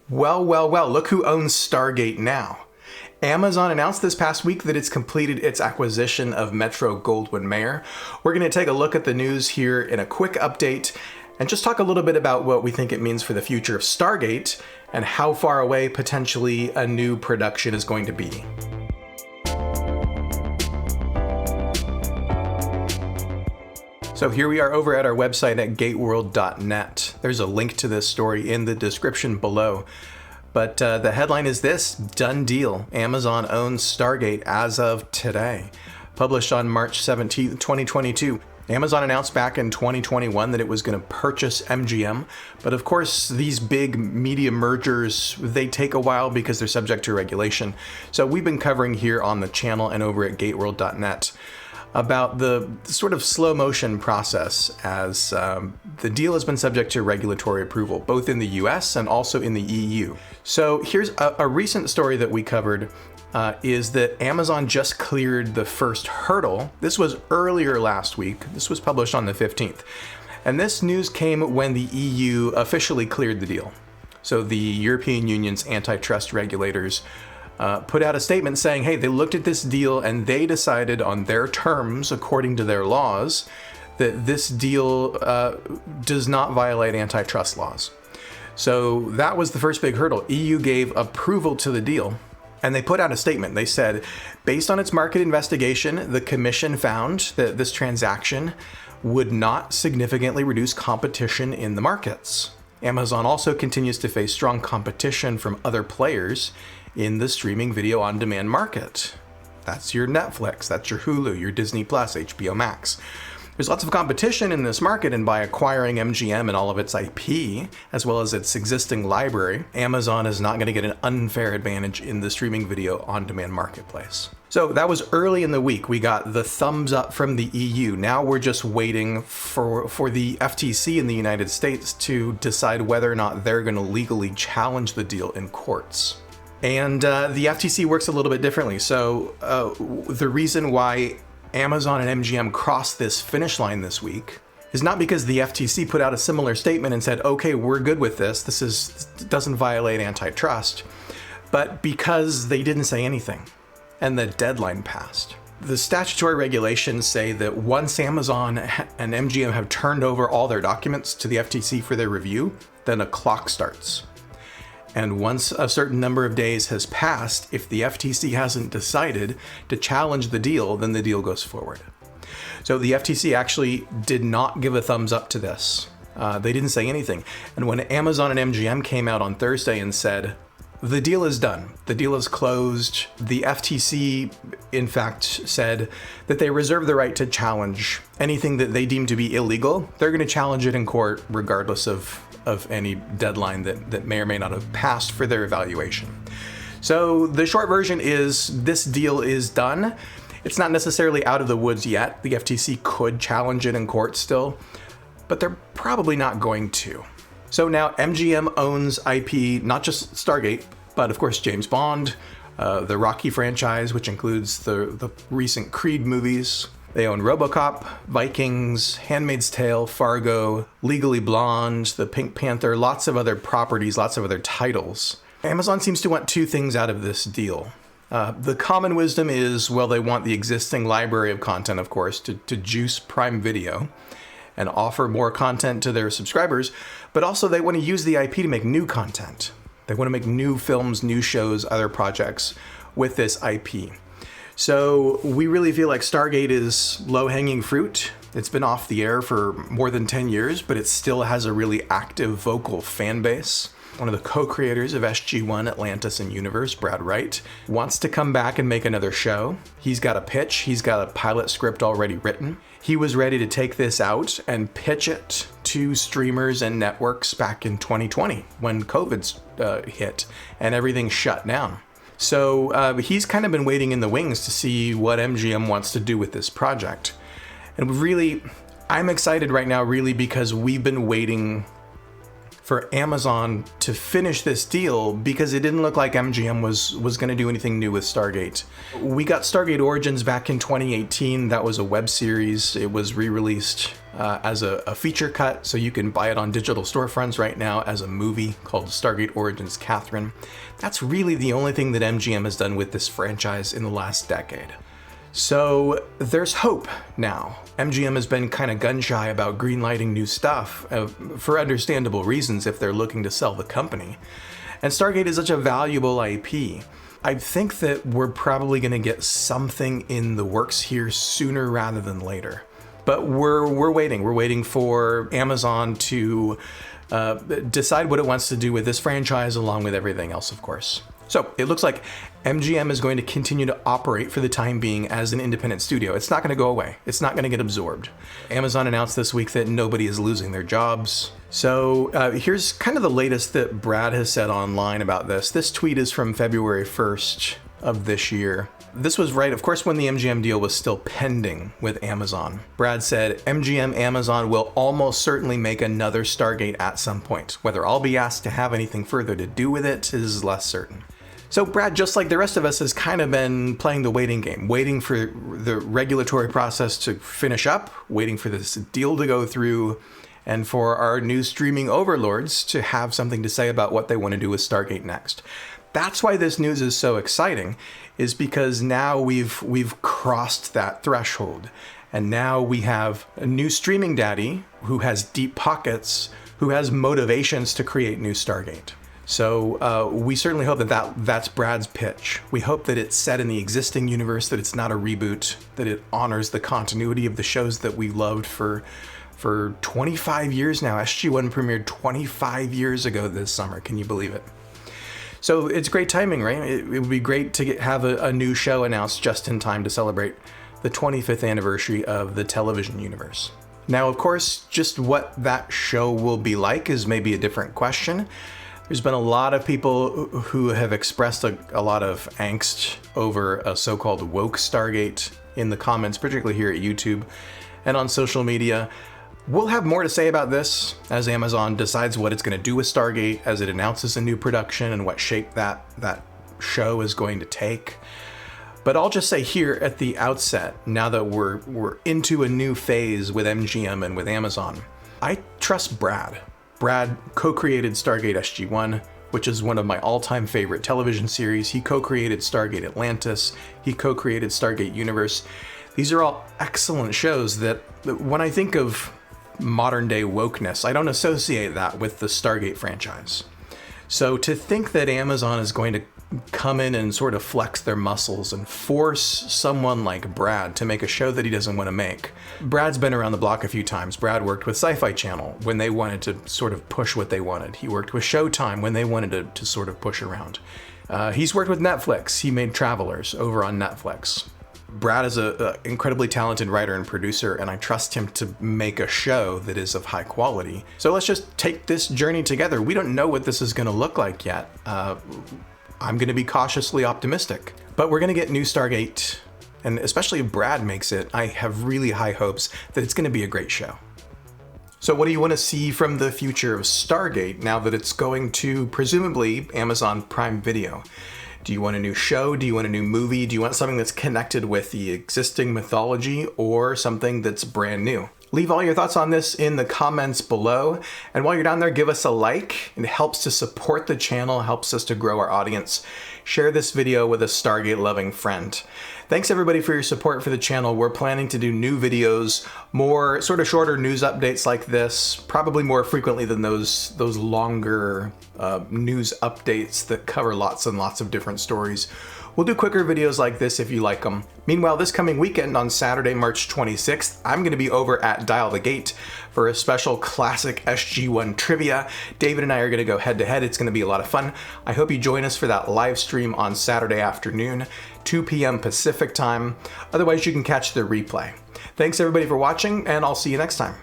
Well, look who owns Stargate now. Amazon announced this past week that it's completed its acquisition of Metro-Goldwyn-Mayer. We're going to take a look at the news here in a quick update and just talk a little bit about what we think it means for the future of Stargate and how far away potentially a new production is going to be. So here we are over at our website at GateWorld.net. There's a link to this story in the description below. But the headline is this: done deal. Amazon owns Stargate as of today. Published on March 17th, 2022. Amazon announced back in 2021 that it was going to purchase MGM. But of course, these big media mergers, they take a while because they're subject to regulation. So we've been covering here on the channel and over at GateWorld.net about the sort of slow motion process as the deal has been subject to regulatory approval, both in the US and also in the EU. So here's a recent story that we covered is that Amazon just cleared the first hurdle. This was earlier last week. This was published on the 15th. And this news came when the EU officially cleared the deal. So the European Union's antitrust regulators put out a statement saying, hey, they looked at this deal and they decided on their terms, according to their laws, that this deal does not violate antitrust laws. So that was the first big hurdle. EU gave approval to the deal and they put out a statement. They said, based on its market investigation, the Commission found that this transaction would not significantly reduce competition in the markets. Amazon also continues to face strong competition from other players in the streaming video on demand market. That's your Netflix, that's your Hulu, your Disney Plus, HBO Max. There's lots of competition in this market, and by acquiring MGM and all of its IP, as well as its existing library, Amazon is not going to get an unfair advantage in the streaming video on demand marketplace. So that was early in the week. We got the thumbs up from the EU. Now we're just waiting for the FTC in the United States to decide whether or not they're going to legally challenge the deal in courts. And the FTC works a little bit differently. So the reason why Amazon and MGM crossed this finish line this week is not because the FTC put out a similar statement and said, okay, we're good with this. This doesn't violate antitrust, but because they didn't say anything and the deadline passed. The statutory regulations say that once Amazon and MGM have turned over all their documents to the FTC for their review, then a clock starts. And once a certain number of days has passed, if the FTC hasn't decided to challenge the deal, then the deal goes forward. So the FTC actually did not give a thumbs up to this. They didn't say anything. And when Amazon and MGM came out on Thursday and said, the deal is done, the deal is closed, the FTC, in fact, said that they reserve the right to challenge anything that they deem to be illegal. They're going to challenge it in court regardless of any deadline that may or may not have passed for their evaluation. So the short version is this deal is done. It's not necessarily out of the woods yet. The FTC could challenge it in court still, but they're probably not going to. So now MGM owns IP, not just Stargate, but of course James Bond, the Rocky franchise, which includes the recent Creed movies. They own RoboCop, Vikings, Handmaid's Tale, Fargo, Legally Blonde, The Pink Panther, lots of other properties, lots of other titles. Amazon seems to want two things out of this deal. The common wisdom is, well, they want the existing library of content, of course, to juice Prime Video and offer more content to their subscribers, but also they want to use the IP to make new content. They want to make new films, new shows, other projects with this IP. So we really feel like Stargate is low-hanging fruit. It's been off the air for more than 10 years, but it still has a really active, vocal fan base. One of the co-creators of SG-1, Atlantis and Universe, Brad Wright, wants to come back and make another show. He's got a pitch. He's got a pilot script already written. He was ready to take this out and pitch it to streamers and networks back in 2020 when COVID hit and everything shut down. So he's kind of been waiting in the wings to see what MGM wants to do with this project. And really, I'm excited right now, really, because we've been waiting for Amazon to finish this deal because it didn't look like MGM was going to do anything new with Stargate. We got Stargate Origins back in 2018. That was a web series. It was re-released as a feature cut, so you can buy it on digital storefronts right now as a movie called Stargate Origins Catherine. That's really the only thing that MGM has done with this franchise in the last decade. So there's hope now. MGM has been kind of gun-shy about greenlighting new stuff for understandable reasons if they're looking to sell the company. And Stargate is such a valuable IP. I think that we're probably going to get something in the works here sooner rather than later. But we're waiting. We're waiting for Amazon to decide what it wants to do with this franchise along with everything else, of course. So it looks like MGM is going to continue to operate for the time being as an independent studio. It's not going to go away. It's not going to get absorbed. Amazon announced this week that nobody is losing their jobs. So here's kind of the latest that Brad has said online about this. This tweet is from February 1st of this year. This was right, of course, when the MGM deal was still pending with Amazon. Brad said, MGM Amazon will almost certainly make another Stargate at some point. Whether I'll be asked to have anything further to do with it is less certain. So Brad, just like the rest of us, has kind of been playing the waiting game, waiting for the regulatory process to finish up, waiting for this deal to go through, and for our new streaming overlords to have something to say about what they want to do with Stargate next. That's why this news is so exciting, is because now we've crossed that threshold. And now we have a new streaming daddy who has deep pockets, who has motivations to create new Stargate. So we certainly hope that's Brad's pitch. We hope that it's set in the existing universe, that it's not a reboot, that it honors the continuity of the shows that we loved for 25 years now. SG-1 premiered 25 years ago this summer. Can you believe it? So it's great timing, right? It would be great to have a new show announced just in time to celebrate the 25th anniversary of the television universe. Now, of course, just what that show will be like is maybe a different question. There's been a lot of people who have expressed a lot of angst over a so-called woke Stargate in the comments, particularly here at YouTube and on social media. We'll have more to say about this as Amazon decides what it's going to do with Stargate, as it announces a new production and what shape that show is going to take. But I'll just say here at the outset, now that we're into a new phase with MGM and with Amazon, I trust Brad. Brad co-created Stargate SG-1, which is one of my all-time favorite television series. He co-created Stargate Atlantis. He co-created Stargate Universe. These are all excellent shows that when I think of modern day wokeness, I don't associate that with the Stargate franchise. So to think that Amazon is going to come in and sort of flex their muscles and force someone like Brad to make a show that he doesn't want to make. Brad's been around the block a few times. Brad worked with Sci-Fi Channel when they wanted to sort of push what they wanted. He worked with Showtime when they wanted to sort of push around. He's worked with Netflix. He made Travelers over on Netflix. Brad is an incredibly talented writer and producer, and I trust him to make a show that is of high quality. So let's just take this journey together. We don't know what this is going to look like yet. I'm going to be cautiously optimistic, but we're going to get new Stargate, and especially if Brad makes it, I have really high hopes that it's going to be a great show. So what do you want to see from the future of Stargate now that it's going to presumably Amazon Prime Video? Do you want a new show? Do you want a new movie? Do you want something that's connected with the existing mythology or something that's brand new? Leave all your thoughts on this in the comments below. And while you're down there, give us a like. It helps to support the channel, helps us to grow our audience. Share this video with a Stargate loving friend. Thanks everybody for your support for the channel. We're planning to do new videos, more sort of shorter news updates like this, probably more frequently than those longer news updates that cover lots and lots of different stories. We'll do quicker videos like this if you like them. Meanwhile, this coming weekend on Saturday, March 26th, I'm going to be over at Dial the Gate for a special classic SG-1 trivia. David and I are going to go head to head. It's going to be a lot of fun. I hope you join us for that live stream on Saturday afternoon, 2 p.m. Pacific time. Otherwise, you can catch the replay. Thanks everybody for watching, and I'll see you next time.